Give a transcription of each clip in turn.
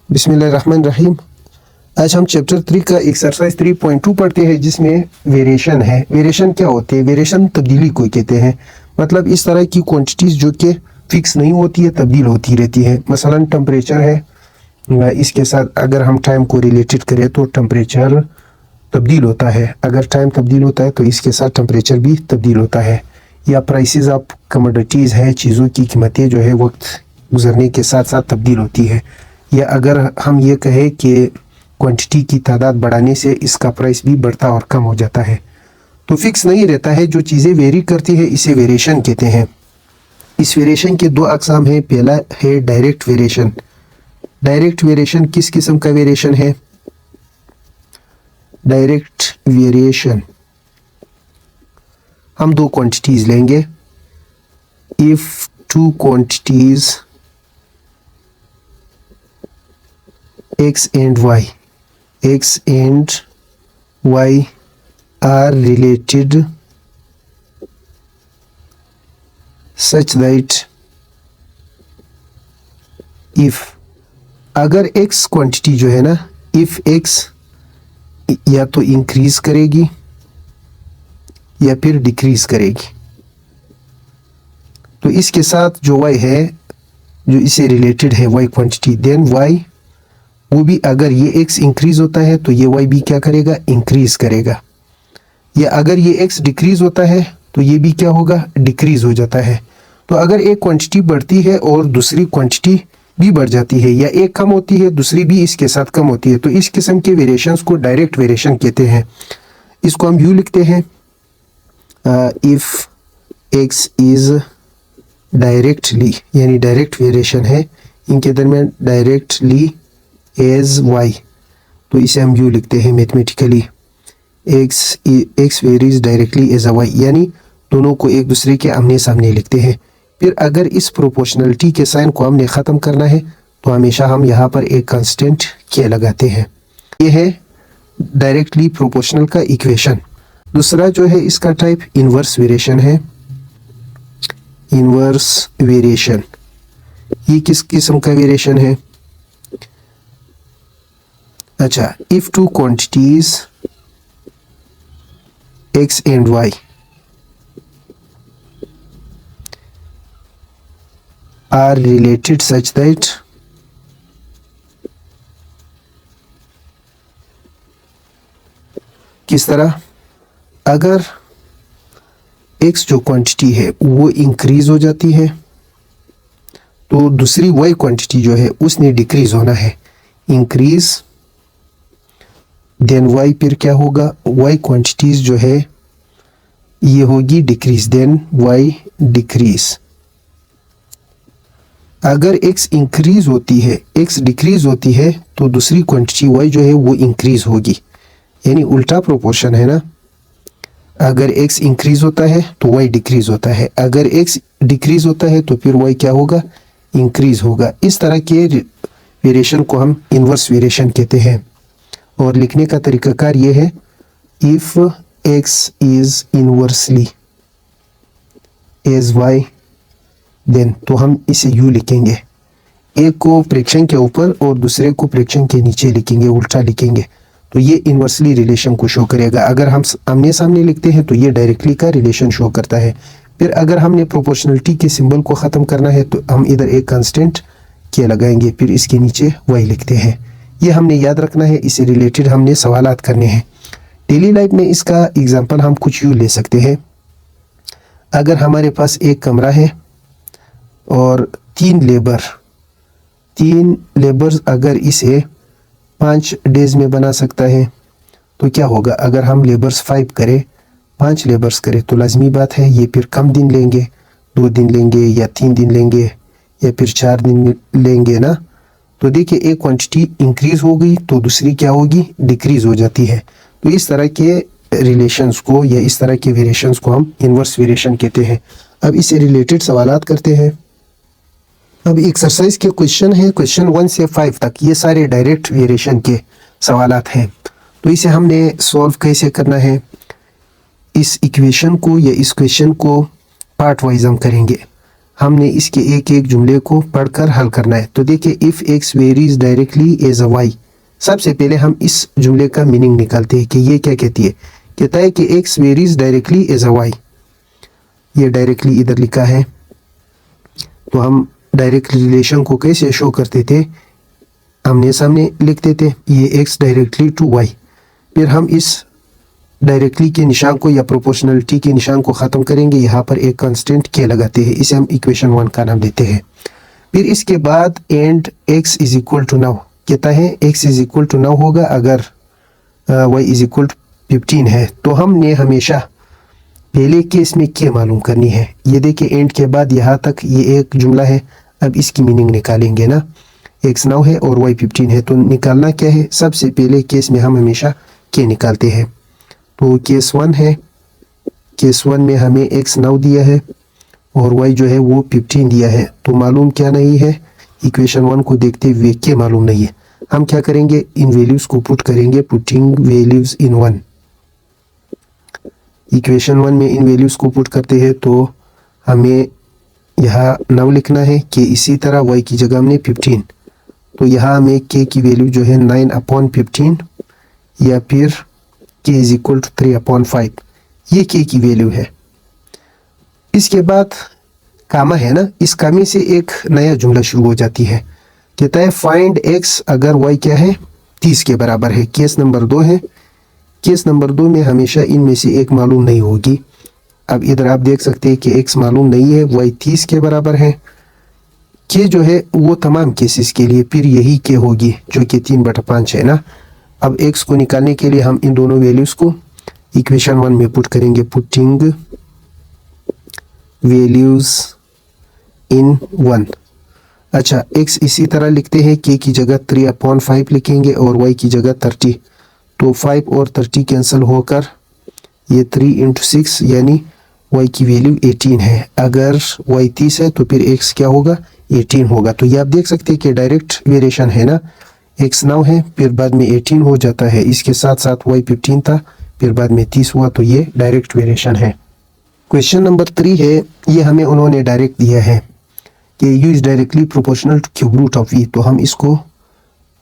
बिस्मिल्लाहिर्रहमानिर्रहीम। आज हम चैप्टर 3 का एक्सरसाइज 3.2 पढ़ते हैं, जिसमें वेरिएशन है। वेरिएशन क्या होते हैं? वेरिएशन तब्दीली को कहते हैं। मतलब इस तरह की क्वांटिटीज़ जो कि फिक्स नहीं होती है, तब्दील होती रहती है। मसलन टेम्परेचर है, इसके साथ अगर हम टाइम को रिलेटेड करें तो टेम्परेचर तब्दील होता है। अगर टाइम तब्दील होता है तो इसके साथ टेम्परेचर भी तब्दील होता है। या प्राइसेस ऑफ कमोडिटीज़ है, चीज़ों की कीमतें जो है वक्त गुजरने के साथ साथ तब्दील होती है। या अगर हम ये कहें कि क्वांटिटी की तादाद बढ़ाने से इसका प्राइस भी बढ़ता और कम हो जाता है, तो फिक्स नहीं रहता है। जो चीज़ें वेरी करती है इसे वेरिएशन कहते हैं। इस वेरिएशन के दो अक़साम हैं। पहला है डायरेक्ट वेरिएशन। डायरेक्ट वेरिएशन किस किस्म का वेरिएशन है? डायरेक्ट वेरिएशन हम दो क्वांटिटीज़ लेंगे। If two quantities x and y are related such that if अगर x क्वांटिटी जो है ना, if x या तो इंक्रीज करेगी या फिर डिक्रीज करेगी, तो इसके साथ जो y है, जो इसे रिलेटेड है y क्वांटिटी, देन y वो भी, अगर ये x इंक्रीज होता है तो ये y भी क्या करेगा? इंक्रीज करेगा। या अगर ये x डिक्रीज होता है तो ये भी क्या होगा? डिक्रीज हो जाता है। तो अगर एक क्वांटिटी बढ़ती है और दूसरी क्वांटिटी भी बढ़ जाती है, या एक कम होती है दूसरी भी इसके साथ कम होती है, तो इस किस्म के वेरिएशंस को डायरेक्ट वेरिएशन कहते हैं। इसको हम यूँ लिखते हैं, इफ़ x इज़ डायरेक्टली, यानी डायरेक्ट वेरिएशन है इनके दरमियान, डायरेक्टली एज y, तो इसे हम यूँ लिखते हैं mathematically, x varies directly as a y, यानी दोनों को एक दूसरे के आमने सामने लिखते हैं। फिर अगर इस प्रोपोर्शनलिटी के साइन को हमने ख़त्म करना है तो हमेशा हम यहाँ पर एक कांस्टेंट k लगाते हैं। ये है डायरेक्टली प्रोपोर्शनल का इक्वेशन। दूसरा जो है इसका टाइप इन्वर्स वेरिएशन है। इन्वर्स वेरिएशन ये किस किस्म का वेरिएशन है? अच्छा, if two quantities x and y are related such that किस तरह? अगर x जो क्वांटिटी है वो इंक्रीज हो जाती है तो दूसरी y क्वांटिटी जो है उसने डिक्रीज होना है। इंक्रीज देन y, फिर क्या होगा? y क्वांटिटीज जो है ये होगी डिक्रीज, देन y डिक्रीज। अगर x इंक्रीज होती है, x डिक्रीज होती है, तो दूसरी क्वांटिटी y जो है वो इंक्रीज होगी, यानी उल्टा प्रोपोर्शन है ना। अगर x इंक्रीज होता है तो y डिक्रीज होता है, अगर x डिक्रीज होता है तो फिर y क्या होगा? इंक्रीज होगा। इस तरह के वेरिएशन को हम इन्वर्स वेरिएशन कहते हैं। और लिखने का तरीकाकार ये है, if x is inversely as y, then, तो हम इसे यूँ लिखेंगे, एक को फ्रैक्शन के ऊपर और दूसरे को फ्रैक्शन के नीचे लिखेंगे, उल्टा लिखेंगे, तो ये इन्वर्सली रिलेशन को शो करेगा। अगर हम आमने सामने लिखते हैं तो ये डायरेक्टली का रिलेशन शो करता है। फिर अगर हमने प्रोपोर्शनलिटी के सिंबल को ख़त्म करना है तो हम इधर एक कांस्टेंट के लगाएंगे, फिर इसके नीचे y लिखते हैं। ये हमने याद रखना है, इससे रिलेटेड हमने सवालात करने हैं। डेली लाइफ में इसका एग्जांपल हम कुछ यूँ ले सकते हैं। अगर हमारे पास एक कमरा है और तीन लेबर्स अगर इसे 5 डेज में बना सकता है तो क्या होगा? अगर हम लेबर्स 5 करें, 5 लेबर्स करें, तो लाजमी बात है ये फिर कम दिन लेंगे, 2 दिन लेंगे या 3 दिन लेंगे या फिर 4 दिन लेंगे ना। तो देखिए, एक क्वांटिटी इंक्रीज हो गई तो दूसरी क्या होगी? डिक्रीज हो जाती है। तो इस तरह के रिलेशंस को या इस तरह के वेरिएशंस को हम इन्वर्स वेरिएशन कहते हैं। अब इससे रिलेटेड सवालात करते हैं। अब एक्सरसाइज के क्वेश्चन है, क्वेश्चन 1 से 5 तक, ये सारे डायरेक्ट वेरिएशन के सवालात हैं। तो इसे हमने सॉल्व कैसे करना है? इस इक्वेशन को या इस क्वेश्चन को पार्ट वाइज हम करेंगे। हमने इसके एक एक जुमले को पढ़कर हल करना है। तो देखिए, if X varies directly as a Y, सबसे पहले हम इस जुमले का मीनिंग निकालते हैं कि ये क्या कहती है। कहता है कि X varies directly as a Y, ये डायरेक्टली इधर लिखा है। तो हम डायरेक्ट रिलेशन को कैसे शो करते थे, आमने सामने लिखते थे, ये एक्स डायरेक्टली टू वाई। फिर हम इस डायरेक्टली के निशान को या प्रोपोर्शनलिटी के निशान को ख़त्म करेंगे, यहाँ पर एक कांस्टेंट के लगाते हैं, इसे हम इक्वेशन 1 का नाम देते हैं। फिर इसके बाद and x is equal to 9, कहता है x इज इक्वल टू 9 होगा अगर y इज इक्वल टू 15 है। तो हमने हमेशा पहले केस में क्या मालूम करनी है। ये देखिए, एंड के बाद यहाँ तक ये एक जुमला है। अब इसकी मीनिंग निकालेंगे ना, x 9 है और y 15 है, तो निकालना क्या है। सबसे पहले केस में हम हमेशा के निकालते हैं। तो केस 1 है, केस 1 में हमें x 9 दिया है और y जो है वो 15 दिया है। तो मालूम क्या नहीं है, इक्वेशन 1 को देखते हुए क्या मालूम नहीं है। हम क्या करेंगे, इन वैल्यूज को पुट करेंगे, पुटिंग वैल्यूज इन 1। इक्वेशन 1 में इन वैल्यूज को पुट करते हैं तो हमें यहाँ 9 लिखना है कि इसी तरह y की जगह हमने 15। तो यहाँ हमें k की वैल्यू जो है 9/15 या फिर k इज इक्वल टू 3/5, ये k की वैल्यू है। इसके बाद कामा है ना, इस कामे से एक नया जुमला शुरू हो जाती है। कहता है फाइंड x अगर y क्या है 30 के बराबर है। केस नंबर 2 है। केस नंबर 2 में हमेशा इनमें से एक मालूम नहीं होगी। अब इधर आप देख सकते हैं कि x मालूम नहीं है, y 30 के बराबर है। के जो है वो तमाम केसेस के लिए फिर यही के होगी जो कि 3/5 है ना। अब x को निकालने के लिए हम इन दोनों वैल्यूज को इक्वेशन 1 में पुट करेंगे, पुटिंग वैल्यूज इन 1। अच्छा, x इसी तरह लिखते हैं, k की जगह 3/5 लिखेंगे और y की जगह 30। तो 5 और 30 कैंसिल होकर ये 3 × 6 यानी y की वैल्यू 18 है। अगर y 30 है तो फिर x क्या होगा, 18 होगा। तो ये आप देख सकते हैं कि डायरेक्ट वेरिएशन है ना, x 9 है फिर बाद में 18 हो जाता है, इसके साथ साथ y 15 था फिर बाद में 30 हुआ, तो ये डायरेक्ट वेरिएशन है। क्वेश्चन नंबर 3 है, ये हमें उन्होंने डायरेक्ट दिया है कि u is directly proportional to cube root of v। तो हम इसको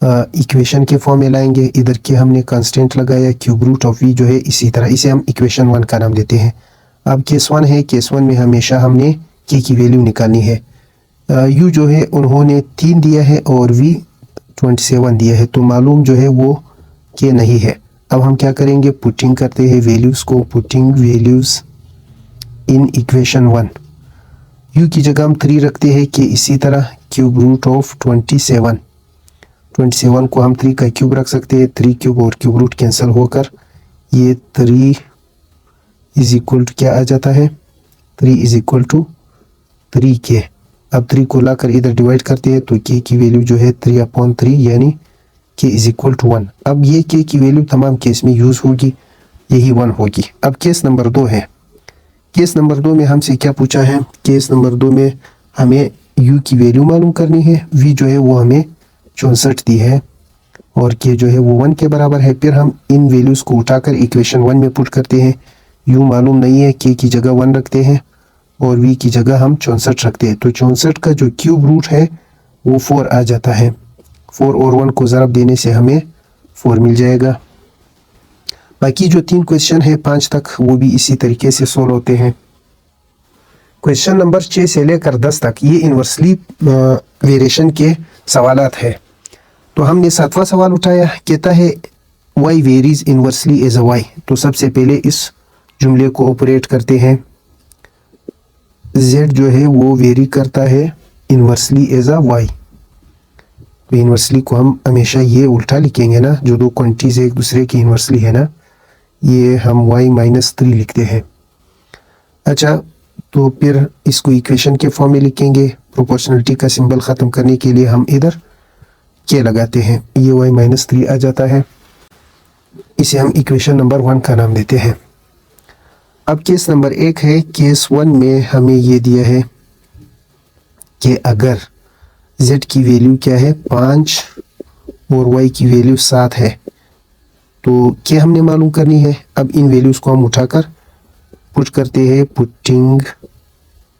इक्वेशन के फॉर्म में लाएंगे। इधर के हमने कांस्टेंट लगाया, क्यूब रूट ऑफ v जो है इसी तरह, इसे हम इक्वेशन 1 का नाम देते हैं। अब केस 1 है, केस 1 में हमेशा हमने k की वैल्यू निकालनी है। u जो है उन्होंने 3 दिया है और v 27 दिया है, तो मालूम जो है वो k नहीं है। अब हम क्या करेंगे, पुटिंग करते हैं वैल्यूज़ को, putting values in equation 1। u की जगह हम 3 रखते हैं कि इसी तरह क्यूब रूट ऑफ 27 को हम 3 का क्यूब रख सकते हैं। 3 क्यूब और क्यूब रूट कैंसिल होकर ये 3 इज इक्वल टू क्या आ जाता है, 3 इज इक्वल टू 3k। अब 3 को लाकर इधर डिवाइड करते हैं तो k की वैल्यू जो है 3/3 यानी k इज इक्वल टू 1। अब ये k की वैल्यू तमाम केस में यूज़ होगी, यही 1 होगी। अब केस नंबर 2 है। केस नंबर 2 में हमसे क्या पूछा है, केस नंबर 2 में हमें u की वैल्यू मालूम करनी है। v जो है वो हमें 64 दी है और k जो है वो 1 के बराबर है। फिर हम इन वैल्यूज़ को उठाकर इक्वेशन 1 में पुट करते हैं। u मालूम नहीं है, k की जगह 1 रखते हैं और v की जगह हम 64 रखते हैं। तो 64 का जो क्यूब रूट है वो 4 आ जाता है। 4 और 1 को ज़रब देने से हमें 4 मिल जाएगा। बाकी जो 3 क्वेश्चन है 5 तक वो भी इसी तरीके से सोल्व होते हैं। क्वेश्चन नंबर 6 से लेकर 10 तक ये इन्वर्सली वेरिएशन के सवालात है। तो हमने 7वां सवाल उठाया, कहता है y varies inversely as a y। तो सबसे पहले इस जुमले को ऑपरेट करते हैं, z जो है वो वेरी करता है इन्वर्सली एज अ y। तो इन्वर्सली को हम हमेशा ये उल्टा लिखेंगे ना, जो दो क्वांटिटीज एक दूसरे की इन्वर्सली है ना, ये हम y-3 लिखते हैं। अच्छा, तो फिर इसको इक्वेशन के फॉर्म में लिखेंगे। प्रोपोर्शनलिटी का सिंबल ख़त्म करने के लिए हम इधर के लगाते हैं, ये y-3 आ जाता है। इसे हम इक्वेशन नंबर 1 का नाम देते हैं। अब केस नंबर 1 है। केस 1 में हमें ये दिया है कि अगर z की वैल्यू क्या है 5 और y की वैल्यू 7 है तो क्या हमने मालूम करनी है। अब इन वैल्यूज़ को हम उठाकर पुट करते हैं, पुटिंग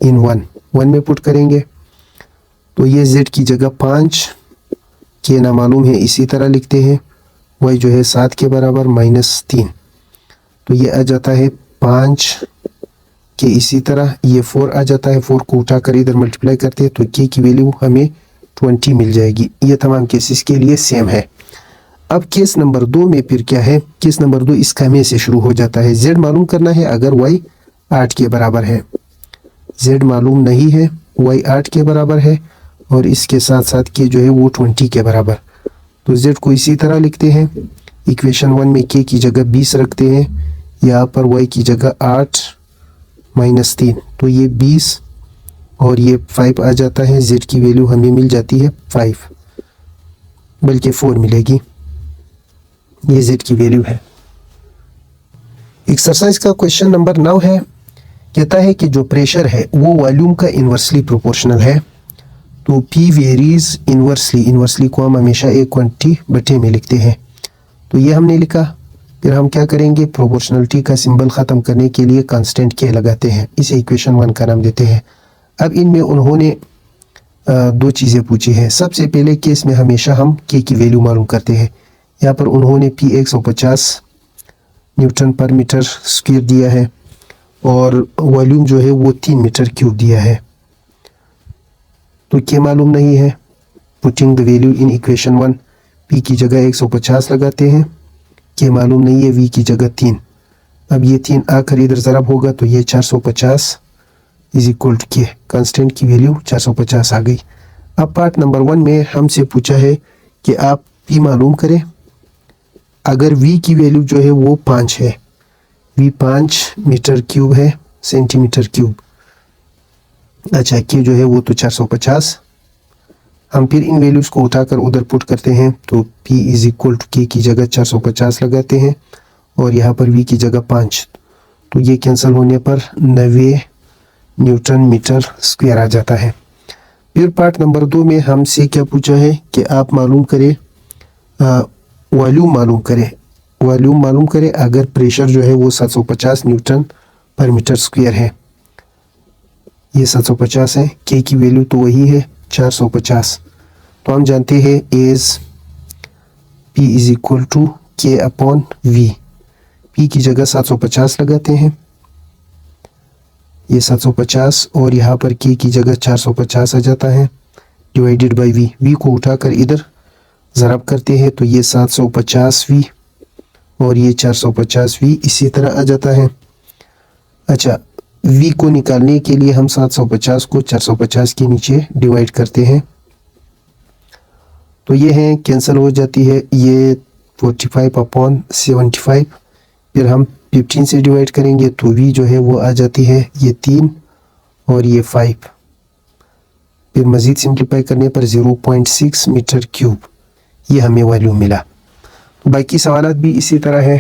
इन 1। 1 में पुट करेंगे तो ये z की जगह 5, के ना मालूम है इसी तरह लिखते हैं, y जो है 7 के बराबर -3, तो ये आ जाता है 5 के, इसी तरह ये 4 आ जाता है, 4 को उठाकर इधर मल्टीप्लाई करते हैं तो k की वैल्यू हमें 20 मिल जाएगी। ये तमाम केसेस के लिए सेम है। अब केस नंबर 2 में फिर क्या है, केस नंबर 2 इसका में से शुरू हो जाता है। z मालूम करना है अगर y 8 के बराबर है, z मालूम नहीं है, y 8 के बराबर है और इसके साथ साथ k जो है वो 20 के बराबर, तो z को इसी तरह लिखते हैं। इक्वेशन 1 में k की जगह 20 रखते हैं, यहाँ पर y की जगह 8 -3, तो ये 20 और ये 5 आ जाता है। z की वैल्यू हमें मिल जाती है 5, बल्कि 4 मिलेगी, ये z की वैल्यू है। एक्सरसाइज का क्वेश्चन नंबर 9 है, कहता है कि जो प्रेशर है वो वॉल्यूम का इन्वर्सली प्रोपोर्शनल है, तो P वेरीज इन्वर्सली, इन्वर्सली को हम हमेशा एक क्वांटिटी बटे में लिखते हैं, तो ये हमने लिखा। फिर हम क्या करेंगे, प्रोपोर्शनलिटी का सिंबल ख़त्म करने के लिए कांस्टेंट के लगाते हैं, इसे इक्वेशन 1 का नाम देते हैं। अब इनमें उन्होंने 2 चीज़ें पूछी हैं। सबसे पहले केस में हमेशा हम k की वैल्यू मालूम करते हैं। यहाँ पर उन्होंने P 150 न्यूटन पर मीटर स्क्वायर दिया है और वॉल्यूम जो है वो 3 मीटर क्यूब दिया है, तो k मालूम नहीं है। Putting the value in equation 1, P की जगह 150 लगाते हैं, k मालूम नहीं है, V की जगह 3। अब ये 3 आकर इधर ज़रब होगा तो ये 450 is equal to k, constant की वैल्यू 450 आ गई। अब पार्ट नंबर 1 में हमसे पूछा है कि आप P मालूम करें अगर V की वैल्यू जो है वो 5 है, V 5 मीटर क्यूब है, सेंटीमीटर क्यूब। अच्छा, k जो है वो तो 450, हम फिर इन वैल्यूज़ को उठाकर उधर पुट करते हैं तो P is equal to k की जगह 450 लगाते हैं और यहाँ पर V की जगह 5, तो ये कैंसिल होने पर 90 न्यूटन मीटर स्क्वायर आ जाता है। फिर पार्ट नंबर 2 में हमसे क्या पूछा है कि आप मालूम करें, वॉल्यूम मालूम करें, वॉल्यूम मालूम करें अगर प्रेशर जो है वो 750 न्यूटन पर मीटर स्क्वायर है। ये 750 है, k की वैल्यू तो वही है 450, तो हम जानते हैं as P is equal to k upon V। P की जगह 750 लगाते हैं, ये 750 और यहाँ पर k की जगह 450 आ जाता है, डिवाइडेड बाई V। V को उठाकर इधर ज़रब करते हैं तो ये 750V और ये 450V इसी तरह आ जाता है। अच्छा, V को निकालने के लिए हम 750 को 450 के नीचे डिवाइड करते हैं, तो ये है कैंसिल हो जाती है, ये 45 अपॉन 75। फिर हम 15 से डिवाइड करेंगे तो V जो है वो आ जाती है ये 3 और ये 5। फिर मज़ीद सिंप्लीफाई करने पर 0.6 मीटर क्यूब ये हमें वॉल्यूम मिला। बाकी सवालात भी इसी तरह है।